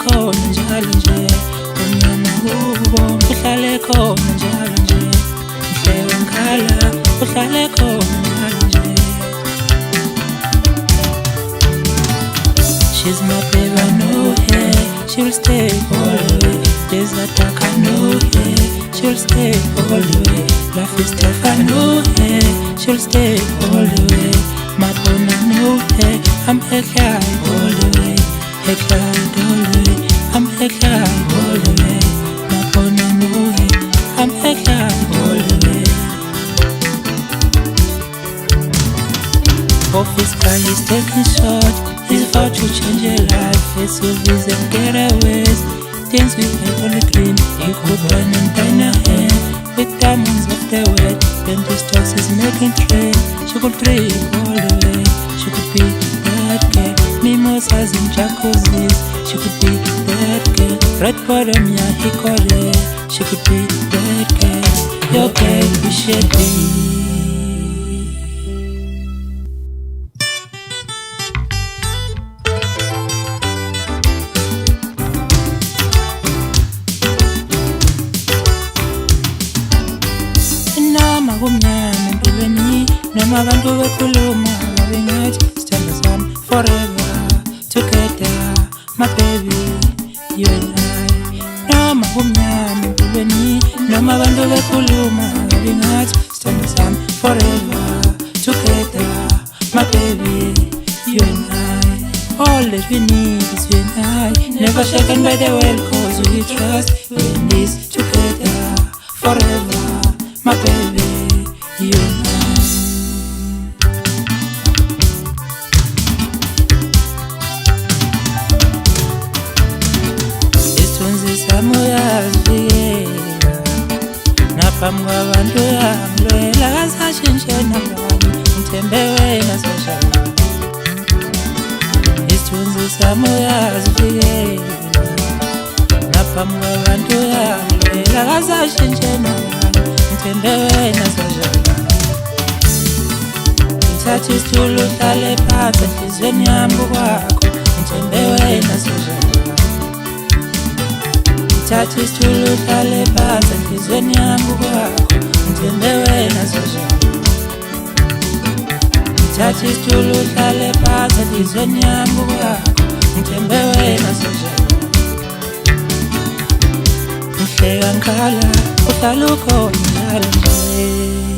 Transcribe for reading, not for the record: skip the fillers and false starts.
khona njalo nje umnyama ubomvu uhlale khona njalo nje mhle wenghala uhlale khona njalo nje. She's my baby, I know her, she'll stay all the way. Days are dark, I know her, she'll stay all the way. Life is tough, I know her, she'll stay all the way. My bone, I know her, I'm her guy all the way. Her guy all the way, I'm her guy all the way. My bone, I know her, I'm her guy all the way. Office guy is taking short. He's about to change your life. SUVs and getaways, things we had on the green. He could run and dine ahead with diamonds off the wet. When the stocks is making trade, she could dream all the way. She could be that girl. Mimosas and jacuzzis, she could be that girl. Red bottom, yeah, he called it. She could be that girl. Your girl, we should be. Kumnyama empilweni noma abantu bekhuluma babe ngathi sithanda sami forever together my baby you and I. Noma kumnyama empilweni noma abantu bekhuluma babe ngathi sithanda sami forever together my baby you and I. All that we need is you and I, never shaken by the world cause we trust in this together forever my baby you and I. Isithunzi sami uyazivikela naphambi kwabantu uyangilwela kasashintshe nabani ngithembe wena sashala. Isithunzi sami uyazivikela naphambi kwabantu uyangilwela kasashintshe nabani ngithembe wena sashala. Ngithatha isitulo uhlale phansi enhliziyweni yami kwakho ngithembe wena sashala. Ngithatha isitulo uhlale phansi enhliziyweni yami kwakho ngithembe wena sashala. Ngithatha isitulo uhlale phansi enhliziyweni yami kwakho ngithembe wena sashala. Ngihleka ngikhala uhlala ukhona njalo nje.